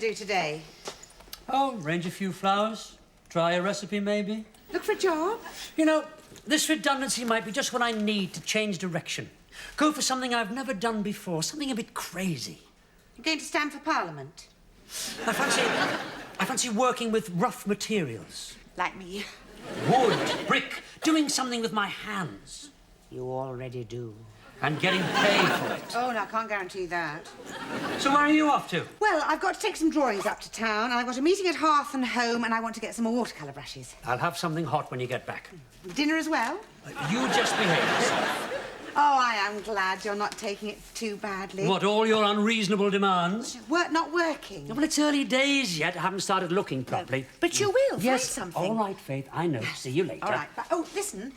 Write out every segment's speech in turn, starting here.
do today? Oh, arrange a few flowers. Try a recipe, maybe. Look for a job? You know, this redundancy might be just what I need to change direction. Go for something I've never done before, something a bit crazy. You're going to stand for Parliament? I fancy working with rough materials. Like me. Wood, brick, doing something with my hands. You already do. And getting paid for it. Oh, no, I can't guarantee that. So where are you off to? Well, I've got to take some drawings up to town, and I've got a meeting at Hearth and Home, and I want to get some more watercolour brushes. I'll have something hot when you get back. Dinner as well? You just behave yourself. Oh, I am glad you're not taking it too badly. What, all your unreasonable demands? Not working. Well, it's early days yet. I haven't started looking properly. But you will. Yes, find something. all right, Faith, I know. See you later. All right. But, oh, listen.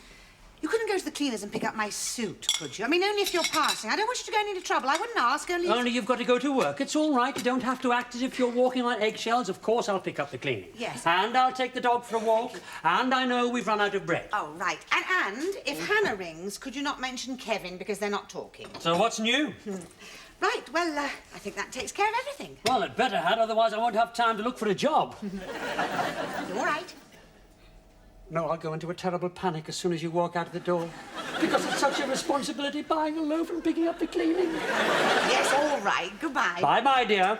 You couldn't go to the cleaners and pick up my suit, could you? I mean, only if you're passing. I don't want you to go into trouble. I wouldn't ask, only... Only you've got to go to work. It's all right. You don't have to act as if you're walking on eggshells. Of course, I'll pick up the cleaning. Yes. And I'll take the dog for a walk. And I know we've run out of bread. Oh, right. And if Hannah rings, could you not mention Kevin, because they're not talking? So what's new? Right, well, I think that takes care of everything. Well, it better had, otherwise I won't have time to look for a job. All right. No, I'll go into a terrible panic as soon as you walk out of the door. Because it's such a responsibility buying a loaf and picking up the cleaning. Yes, all right. Goodbye. Bye-bye, dear.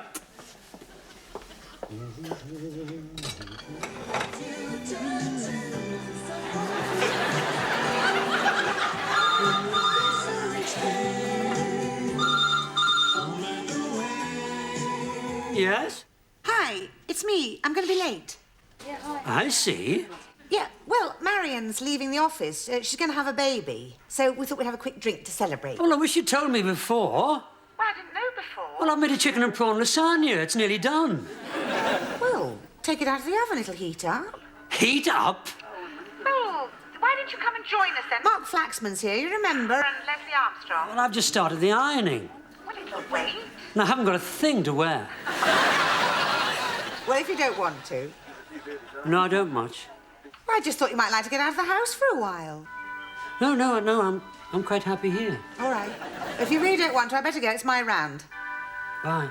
Yes? Hi, it's me. I'm going to be late. Yeah, hi. I see. Yeah, well, Marion's leaving the office. She's going to have a baby. So we thought we'd have a quick drink to celebrate. Well, I wish you'd told me before. Well, I didn't know before. Well, I've made a chicken and prawn lasagna. It's nearly done. Well, take it out of the oven, it'll heat up. Heat up? Oh, why didn't you come and join us then? Mark Flaxman's here, you remember? And Leslie Armstrong. Well, I've just started the ironing. Well, it'll wait. And I haven't got a thing to wear. Well, if you don't want to. No, I don't much. Well, I just thought you might like to get out of the house for a while. No, I'm quite happy here. All right. If you really don't want to, I better go. It's my round. Bye.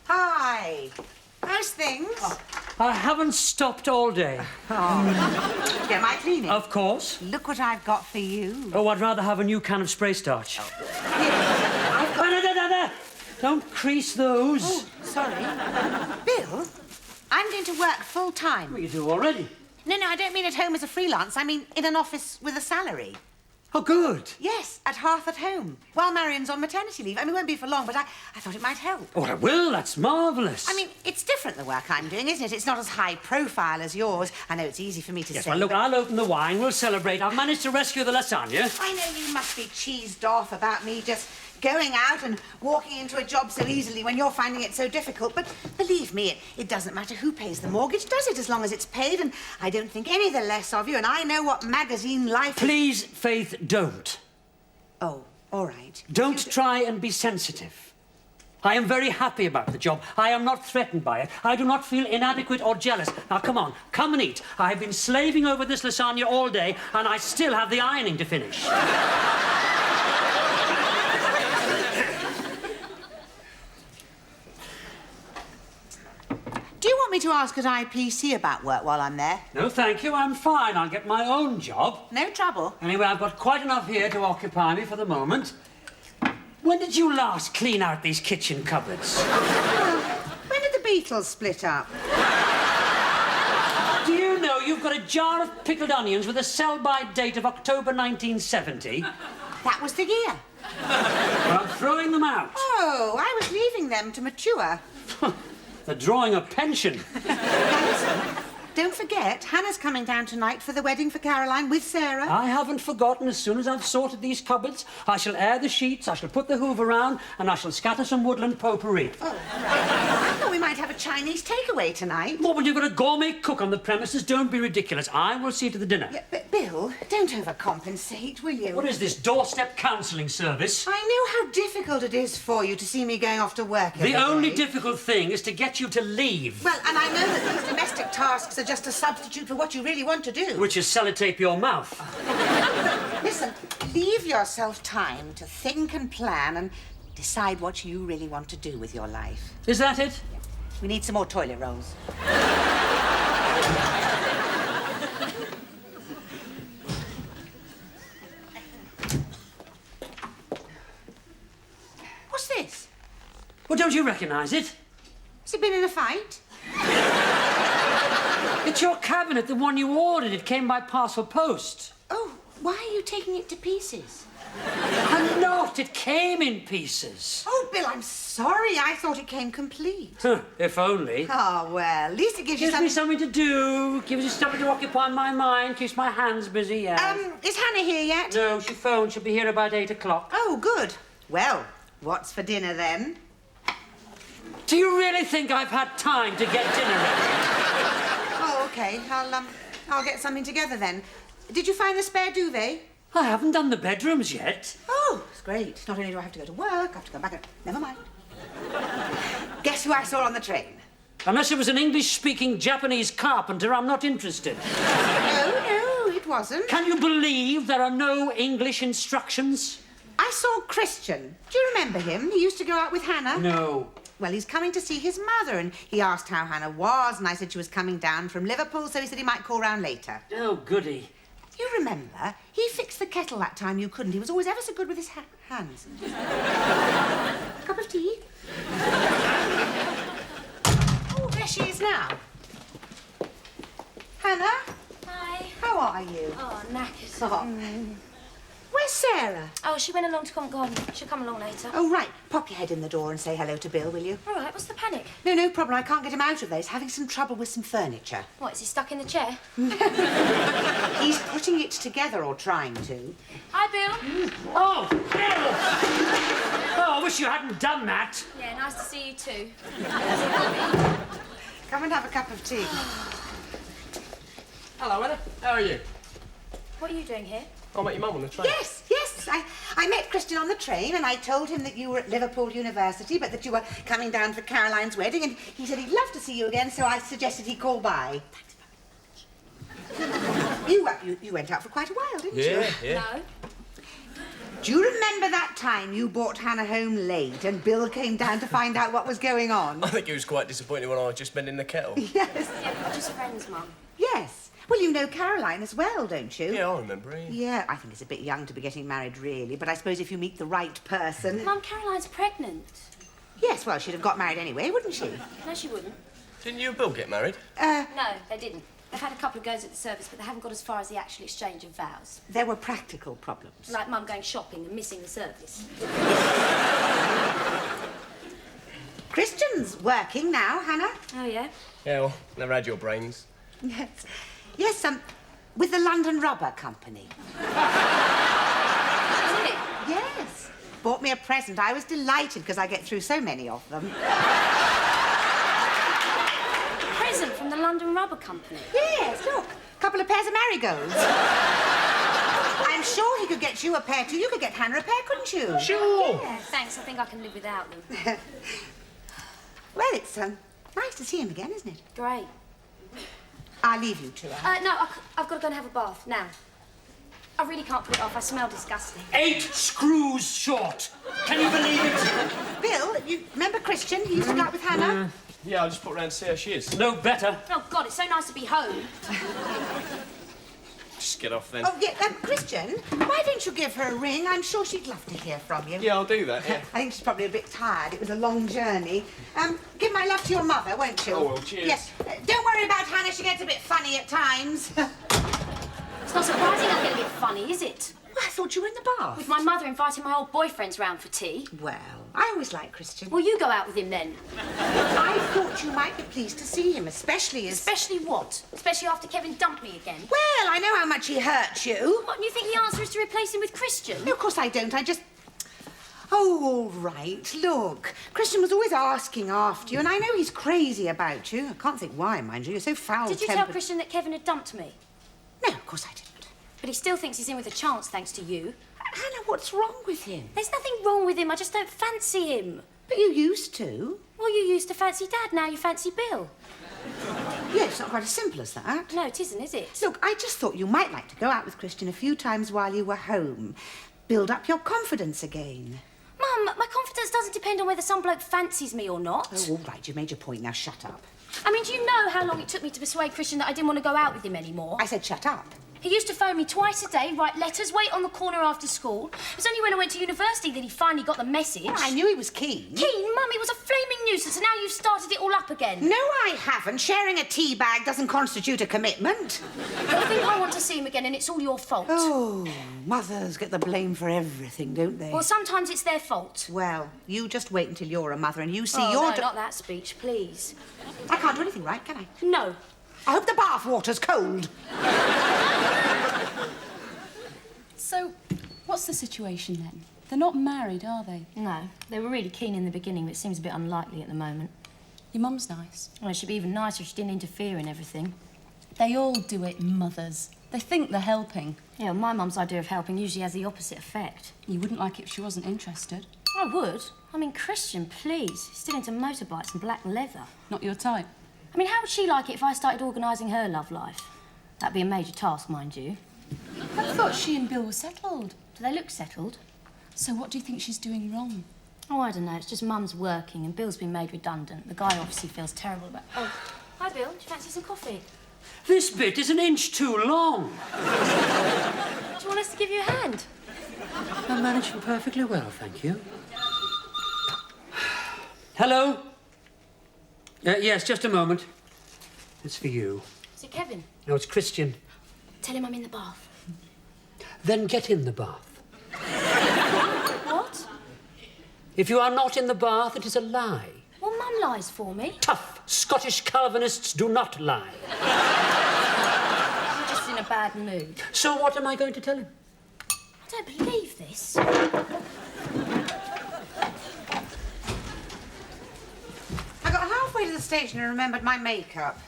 Hi. How's things? I haven't stopped all day. Oh. Did you get my cleaning? Of course. Look what I've got for you. Oh, I'd rather have a new can of spray starch. Here, I've got... No. Don't crease those. Oh, sorry. Bill, I'm going to work full-time. Well, you do already. No, I don't mean at home as a freelance. I mean in an office with a salary. Oh, good. Yes, at Hearth at Home, while Marion's on maternity leave. I mean, it won't be for long, but I thought it might help. Oh, I will. That's marvellous. I mean, it's different, the work I'm doing, isn't it? It's not as high profile as yours. I know it's easy for me to yes, say. well, look, but... I'll open the wine. We'll celebrate. I've managed to rescue the lasagna. I know you must be cheesed off about me just going out and walking into a job so easily when you're finding it so difficult. But believe me, it doesn't matter who pays the mortgage, does it, as long as it's paid? And I don't think any the less of you, and I know what magazine life is... Please, Faith, don't. Oh, all right. Don't try and be sensitive. I am very happy about the job. I am not threatened by it. I do not feel inadequate or jealous. Now, come on, come and eat. I have been slaving over this lasagna all day, and I still have the ironing to finish. Do you want me to ask at IPC about work while I'm there? No, thank you. I'm fine. I'll get my own job. No trouble. Anyway, I've got quite enough here to occupy me for the moment. When did you last clean out these kitchen cupboards? When did the Beatles split up? Do you know you've got a jar of pickled onions with a sell-by date of October 1970? That was the year. Well, I'm throwing them out. Oh, I was leaving them to mature. They're drawing a pension. Now listen, don't forget, Hannah's coming down tonight for the wedding for Caroline with Sarah. I haven't forgotten. As soon as I've sorted these cupboards, I shall air the sheets, I shall put the hoover round, and I shall scatter some woodland potpourri. Oh, I thought we might have a Chinese takeaway tonight. What, when you've got a gourmet cook on the premises? Don't be ridiculous. I will see to the dinner. Yeah, but Bill, don't overcompensate, will you? What is this, doorstep counselling service? I know how difficult it is for you to see me going off to work every The only day. difficult thing is to get you to leave. Well, and I know that these domestic tasks are just a substitute for what you really want to do. Which is sellotape your mouth. Listen, leave yourself time to think and plan and decide what you really want to do with your life. Is that it? We need some more toilet rolls. What's this? Well, don't you recognise it? Has it been in a fight? It's your cabinet, the one you ordered. It came by parcel post. Oh, why are you taking it to pieces? I'm not. It came in pieces. Oh, Bill, I'm sorry. I thought it came complete. Huh, if only. Oh, well, at least it gives you Gives me something... something to do, gives me something to occupy my mind, keeps my hands busy, yeah. Is Hannah here yet? No, she phoned. She'll be here about 8 o'clock. Oh, good. Well, what's for dinner then? Do you really think I've had time to get dinner ready? Oh, OK. I'll get something together then. Did you find the spare duvet? I haven't done the bedrooms yet. Oh, it's great. Not only do I have to go to work, I have to come back and... Never mind. Guess who I saw on the train? Unless it was an English-speaking Japanese carpenter, I'm not interested. No, it wasn't. Can you believe there are no English instructions? I saw Christian. Do you remember him? He used to go out with Hannah. No. Well, he's coming to see his mother, and he asked how Hannah was, and I said she was coming down from Liverpool, so he said he might call round later. Oh, goody. You remember? He fixed the kettle that time you couldn't. He was always ever so good with his hands. Cup of tea? Oh, there she is now. Hannah? Hi. How are you? Oh, knackered. Oh. Where's Sarah? Oh, she went along to Covent Garden. She'll come along later. Oh, right. Pop your head in the door and say hello to Bill, will you? All right, what's the panic? No problem. I can't get him out of there. He's having some trouble with some furniture. What, is he stuck in the chair? He's putting it together, or trying to. Hi, Bill. Oh, Bill! Oh, I wish you hadn't done that. Yeah, nice to see you too. Come and have a cup of tea. Hello, Anna. How are you? What are you doing here? I met your mum on the train. Yes. I met Christian on the train, and I told him that you were at Liverpool University, but that you were coming down for Caroline's wedding, and he said he'd love to see you again, so I suggested he call by. You went out for quite a while, didn't you? Yeah. No. Do you remember that time you brought Hannah home late and Bill came down to find out what was going on? I think he was quite disappointed when I was just mending the kettle. Yes. Yeah, we're just friends, Mum. Yes. Well, you know Caroline as well, don't you? Yeah, I remember him. Yeah, I think it's a bit young to be getting married, really, but I suppose if you meet the right person... Mum, Caroline's pregnant. Yes, well, she'd have got married anyway, wouldn't she? No, she wouldn't. Didn't you and Bill get married? No, they didn't. They've had a couple of goes at the service, but they haven't got as far as the actual exchange of vows. There were practical problems. Like Mum going shopping and missing the service. Christian's working now, Hannah. Oh, yeah? Yeah, well, never had your brains. Yes, with the London Rubber Company. Is it? Yes. Bought me a present. I was delighted because I get through so many of them. Present from the London Rubber Company. Yes, look. A couple of pairs of marigolds. I'm sure he could get you a pair too. You could get Hannah a pair, couldn't you? Sure. Yeah, thanks. I think I can live without them. Well, it's nice to see him again, isn't it? Great. I'll leave you to her. No, I've got to go and have a bath now. I really can't put it off. I smell disgusting. 8 screws short. Can you believe it? Bill, you remember Christian? He used to go out with Hannah. Yeah, I just put round to see how she is. No better. Oh, God, it's so nice to be home. Just get off then. Oh, yeah, Christian, why don't you give her a ring? I'm sure she'd love to hear from you. Yeah, I'll do that, yeah. I think she's probably a bit tired. It was a long journey. Give my love to your mother, won't you? Oh, well, cheers. Yes. Don't worry about Hannah. She gets a bit funny at times. It's not surprising I get a bit funny, is it? I thought you were in the bath. With my mother inviting my old boyfriends round for tea. Well, I always like Christian. Well, you go out with him then. I thought you might be pleased to see him, especially as... Especially what? Especially after Kevin dumped me again. Well, I know how much he hurt you. What, and you think the answer is to replace him with Christian? No, of course I don't. I just... Oh, all right. Look, Christian was always asking after you, and I know he's crazy about you. I can't think why, mind you. You're so foul-tempered. Did you tell Christian that Kevin had dumped me? No, of course I didn't. But he still thinks he's in with a chance, thanks to you. Hannah, what's wrong with him? There's nothing wrong with him. I just don't fancy him. But you used to. Well, you used to fancy Dad, now you fancy Bill. Yeah, it's not quite as simple as that. No, it isn't, is it? Look, I just thought you might like to go out with Christian a few times while you were home. Build up your confidence again. Mum, my confidence doesn't depend on whether some bloke fancies me or not. Oh, all right, you made your point. Now shut up. I mean, do you know how long it took me to persuade Christian that I didn't want to go out with him anymore? I said shut up. He used to phone me twice a day, write letters, wait on the corner after school. It was only when I went to university that he finally got the message. Well, I knew he was keen. Keen? Mum, it was a flaming nuisance, and now you've started it all up again. No, I haven't. Sharing a tea bag doesn't constitute a commitment. But I think I want to see him again, and it's all your fault. Oh, mothers get the blame for everything, don't they? Well, sometimes it's their fault. Well, you just wait until you're a mother and you see Oh, your... no, not that speech, please. I can't do anything right, can I? No. I hope the bath water's cold. So, what's the situation then? They're not married, are they? No. They were really keen in the beginning, but it seems a bit unlikely at the moment. Your mum's nice. Well, she'd be even nicer if she didn't interfere in everything. They all do it, mothers. They think they're helping. Yeah, well, my mum's idea of helping usually has the opposite effect. You wouldn't like it if she wasn't interested. I would. I mean, Christian, please. He's still into motorbikes and black leather. Not your type. I mean, how would she like it if I started organising her love life? That'd be a major task, mind you. I thought she and Bill were settled. Do they look settled? So what do you think she's doing wrong? Oh, I don't know. It's just Mum's working and Bill's been made redundant. The guy obviously feels terrible about... Oh, hi, Bill. Do you fancy some coffee? This bit is an inch too long. Do you want us to give you a hand? I'm managing perfectly well, thank you. Hello? Yes, just a moment. It's for you. Is it Kevin? No, it's Christian. Tell him I'm in the bath. Then get in the bath. What? If you are not in the bath, it is a lie. Well, Mum lies for me. Tough Scottish Calvinists do not lie. I'm just in a bad mood. So what am I going to tell him? I don't believe this. I got halfway to the station and remembered my makeup.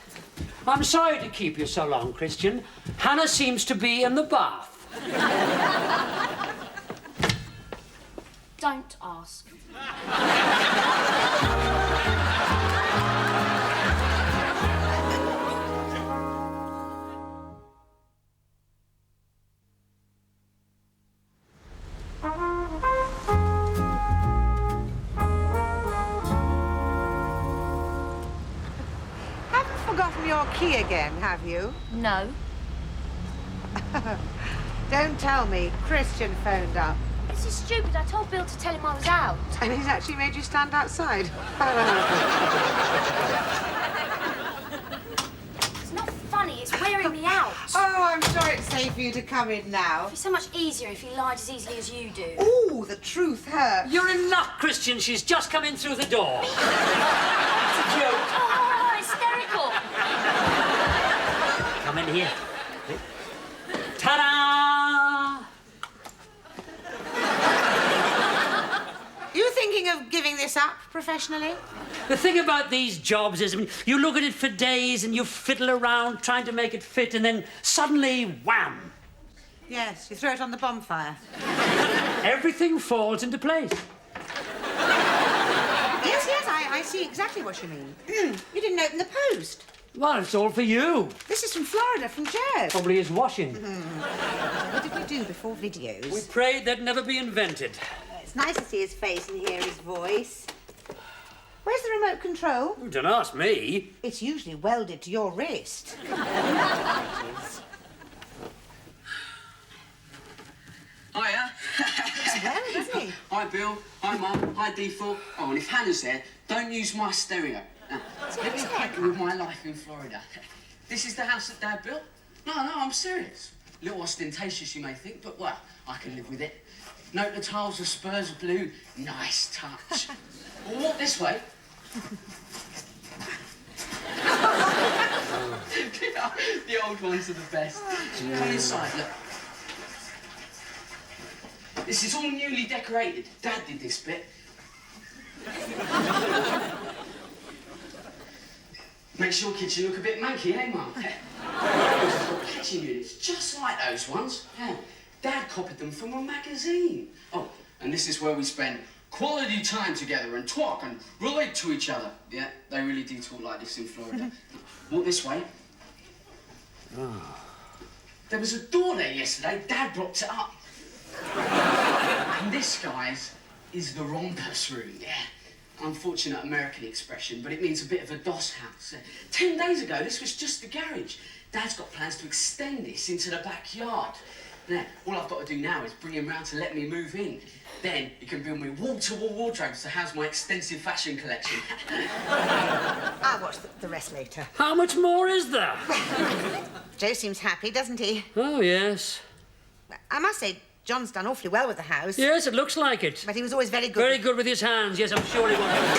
I'm sorry to keep you so long, Christian. Hannah seems to be in the bath. Don't ask. Haven't forgotten your key again, have you? No. Don't tell me. Christian phoned up. This is stupid. I told Bill to tell him I was out. And he's actually made you stand outside. It's not funny. It's wearing me out. Oh, I'm sure it's safe for you to come in now. It'd be so much easier if he lied as easily as you do. Ooh, the truth hurts. You're in luck, Christian. She's just come in through the door. It's a joke. Oh, hysterical. Come in here. Ta-da! You thinking of giving this up professionally? The thing about these jobs is, I mean, you look at it for days and you fiddle around trying to make it fit, and then suddenly, wham! Yes, you throw it on the bonfire. Everything falls into place. Yes, I see exactly what you mean. You didn't open the post. Well, it's all for you. This is from Florida, from Jez. Probably is washing. What did we do before videos? We prayed they'd never be invented. It's nice to see his face and hear his voice. Where's the remote control? Don't ask me. It's usually welded to your wrist. Hiya. Well, doesn't he? Hi, Bill. Hi, Mum. Hi, D4. Oh, and if Hannah's there, don't use my stereo. Now, let me crack with my life in Florida. This is the house that Dad built? No, I'm serious. A little ostentatious, you may think, but, well, I can live with it. Note the tiles are Spurs blue. Nice touch. We'll walk this way. The old ones are the best. Come inside, look. This is all newly decorated. Dad did this bit. Makes your kitchen look a bit manky, eh, Mum? Kitchen units, just like those ones. Yeah. Dad copied them from a magazine. Oh, and this is where we spent quality time together and talk and relate to each other. Yeah, they really do talk like this in Florida. Walk this way. There was a door there yesterday. Dad blocked it up. And this, guys, is the rompers room. Yeah. Unfortunate American expression, but it means a bit of a doss house. 10 days ago, this was just the garage. Dad's got plans to extend this into the backyard. Now, all I've got to do now is bring him round to let me move in. Then he can build me wall-to-wall wardrobes to house my extensive fashion collection. I'll watch the rest later. How much more is there? Joe seems happy, doesn't he? Oh, yes. I must say, John's done awfully well with the house. Yes, it looks like it. But he was always very good. Very good with his hands, yes, I'm sure he was.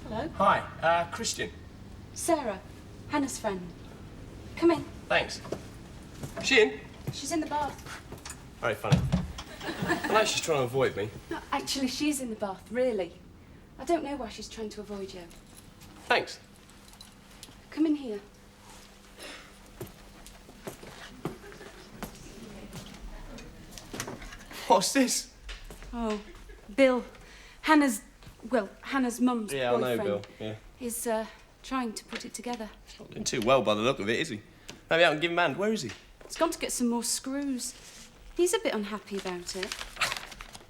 Hello? Hi, Christian. Sarah, Hannah's friend. Come in. Thanks. Is she in? She's in the bath. Very funny. I know she's trying to avoid me. No, actually, she's in the bath, really. I don't know why she's trying to avoid you. Thanks. Come in here. What's this? Oh, Bill. Hannah's mum's Yeah, I boyfriend. know, Bill. Yeah. Is trying to put it together. Not doing too well by the look of it, is he? Maybe I can give him a hand. Where is he? He's gone to get some more screws. He's a bit unhappy about it.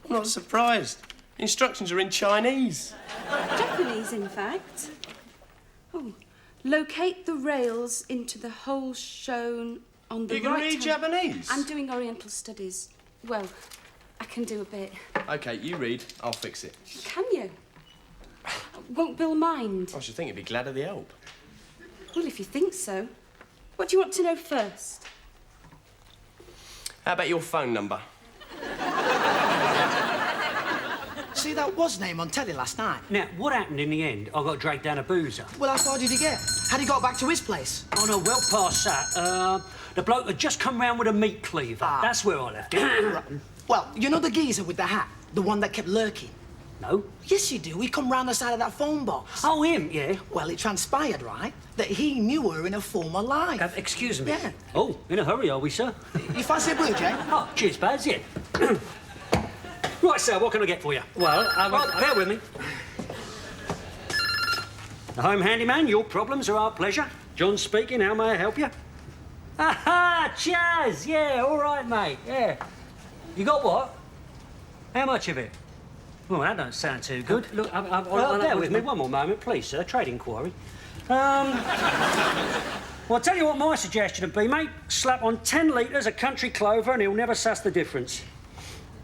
I'm not surprised. The instructions are in Chinese. Japanese, in fact. Oh, locate the rails into the hole shown on the You can right read hand- Japanese? I'm doing Oriental Studies. Well, I can do a bit. OK, you read. I'll fix it. Can you? Won't Bill mind? I should think he'd be glad of the help. Well, if you think so. What do you want to know first? How about your phone number? See that was name on telly last night? Now, what happened in the end? I got dragged down a boozer. Well, how far did he get? Had he got back to his place? Oh, no, well past that. The bloke had just come round with a meat cleaver. Ah. That's where I left it. Well, you know the geezer with the hat? The one that kept lurking? No? Yes, you do. He come round the side of that phone box. Oh, him, yeah. Well, it transpired, right, that he knew her in a former life. Excuse me. Yeah. Oh, in a hurry, are we, sir? You fancy a blue jay? Oh, cheers, Baz, yeah. Right, sir, what can I get for you? Well, bear with me. The home handyman, your problems are our pleasure. John speaking, how may I help you? Aha, Chaz, yeah, all right, mate, yeah. You got what? How much of it? Oh, that don't sound too good. Look, bear with me one more moment, please, sir. Trade inquiry. Well, I'll tell you what my suggestion would be, mate. Slap on 10 litres of country clover and he'll never suss the difference.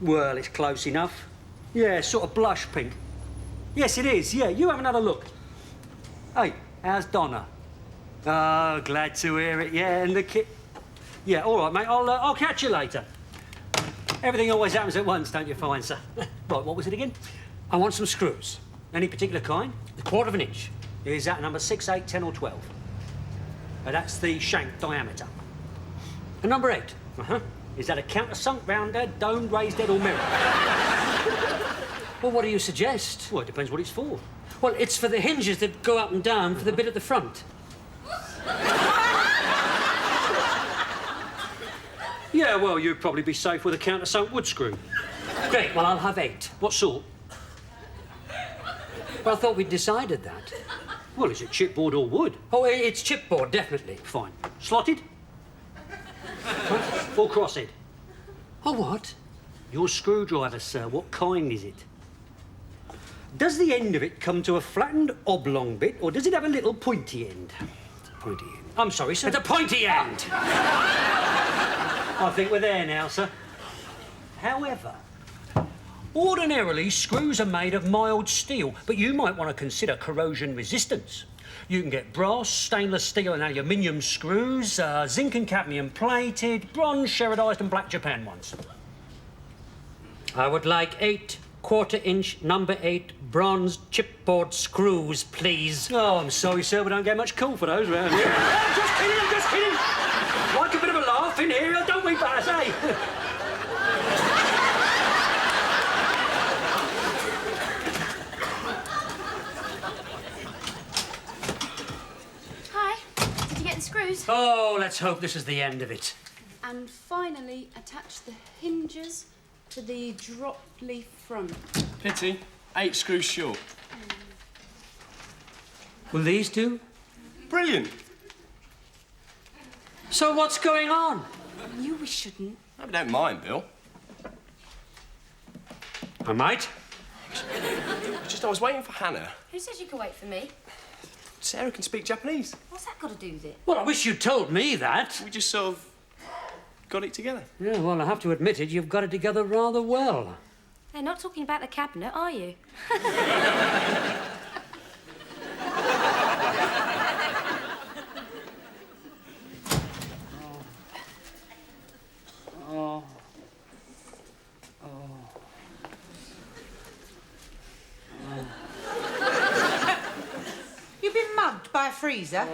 Well, it's close enough. Yeah, sort of blush pink. Yes, it is, yeah. You have another look. Hey, how's Donna? Oh, glad to hear it, yeah, and the kid... Yeah, all right, mate, I'll catch you later. Everything always happens at once, don't you find, sir? Right, what was it again? I want some screws. Any particular kind? A quarter of an inch. Is that number 6, 8, 10 or 12? That's the shank diameter. And number 8? Uh-huh. Is that a countersunk, round head, domed, raised head or mirror? Well, what do you suggest? Well, it depends what it's for. Well, it's for the hinges that go up and down for the bit at the front. Yeah, well, you'd probably be safe with a countersunk wood screw. Great, well, I'll have 8. What sort? Well, I thought we'd decided that. Well, is it chipboard or wood? Oh, it's chipboard, definitely. Fine. Slotted? Or crosshead? Oh, what? Your screwdriver, sir. What kind is it? Does the end of it come to a flattened oblong bit, or does it have a little pointy end? It's a pointy end. I'm sorry, sir. It's a pointy end! I think we're there now, sir. However, ordinarily, screws are made of mild steel, but you might want to consider corrosion resistance. You can get brass, stainless steel and aluminium screws, zinc and cadmium plated, bronze, Sheridized and black Japan ones. I would like 8 quarter-inch number 8 bronze chipboard screws, please. Oh, I'm sorry, sir, we don't get much call for those around here. I'm just kidding, I'm just kidding. Like a bit of a laugh in here, don't we, Baz, eh? Oh, let's hope this is the end of it. And finally, attach the hinges to the drop leaf front. Pity. 8 screws short. Will these do? Brilliant. So what's going on? I knew we shouldn't. I don't mind, Bill. I might. Just I was waiting for Hannah. Who says you can wait for me? Sarah can speak Japanese. What's that got to do with it? Well, I wish you'd told me that. We just sort of got it together. Yeah, well, I have to admit it, you've got it together rather well. They're not talking about the cabinet, are you? You've been mugged by a freezer?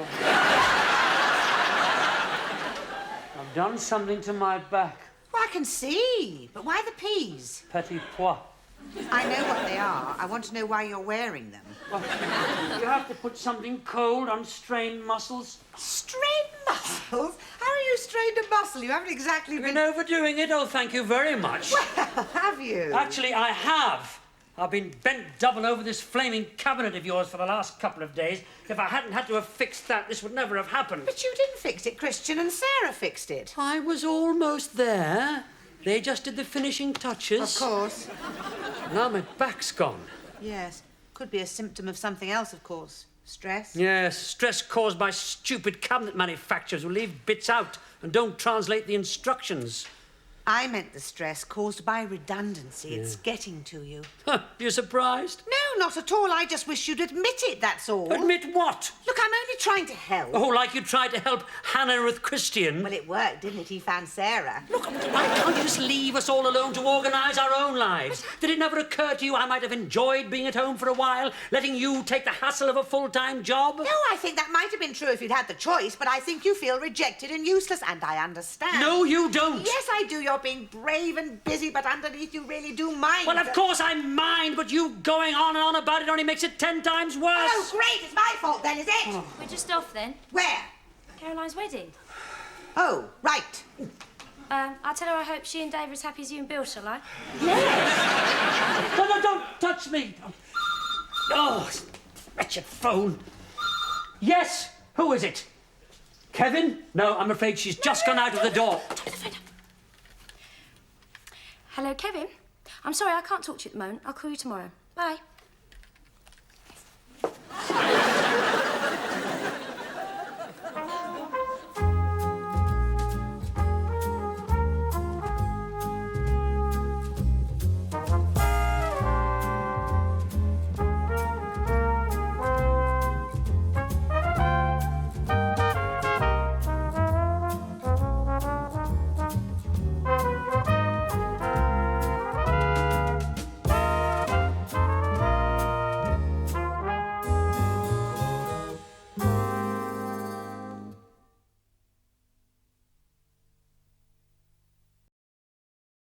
I've done something to my back. Well, I can see. But why the peas? Petit pois. I know what they are. I want to know why you're wearing them. You have to put something cold on strained muscles. Strained muscles? How are you strained a muscle? You haven't exactly You've been... been overdoing it. Oh, thank you very much. Well, have you? Actually, I have. I've been bent double over this flaming cabinet of yours for the last couple of days. If I hadn't had to have fixed that, this would never have happened. But you didn't fix it. Christian and Sarah fixed it. I was almost there. They just did the finishing touches. Of course. Now my back's gone. Yes. Could be a symptom of something else, of course. Stress? Yes, stress caused by stupid cabinet manufacturers who leave bits out and don't translate the instructions. I meant the stress caused by redundancy. Yeah. It's getting to you. Huh, you surprised? No, not at all. I just wish you'd admit it, that's all. Admit what? Look, I'm only trying to help. Oh, like you tried to help Hannah with Christian? Well, it worked, didn't it? He found Sarah. Look, why can't you just leave us all alone to organise our own lives? Did it never occur to you I might have enjoyed being at home for a while, letting you take the hassle of a full-time job? No, I think that might have been true if you'd had the choice, but I think you feel rejected and useless, and I understand. No, you don't. Yes, I do. You're being brave and busy, but underneath you really do mind. Well, of course I mind, but you going on and on about it only makes it 10 times worse. Oh, great. It's my fault then, is it? Oh. We're just off then. Where? Caroline's wedding. Oh, right. I'll tell her I hope she and Dave are as happy as you and Bill, shall I? Yes. No, don't touch me. Oh, wretched phone. Yes, who is it? Kevin? No, I'm afraid she's just gone out of the door. Hello, Kevin. I'm sorry, I can't talk to you at the moment. I'll call you tomorrow. Bye.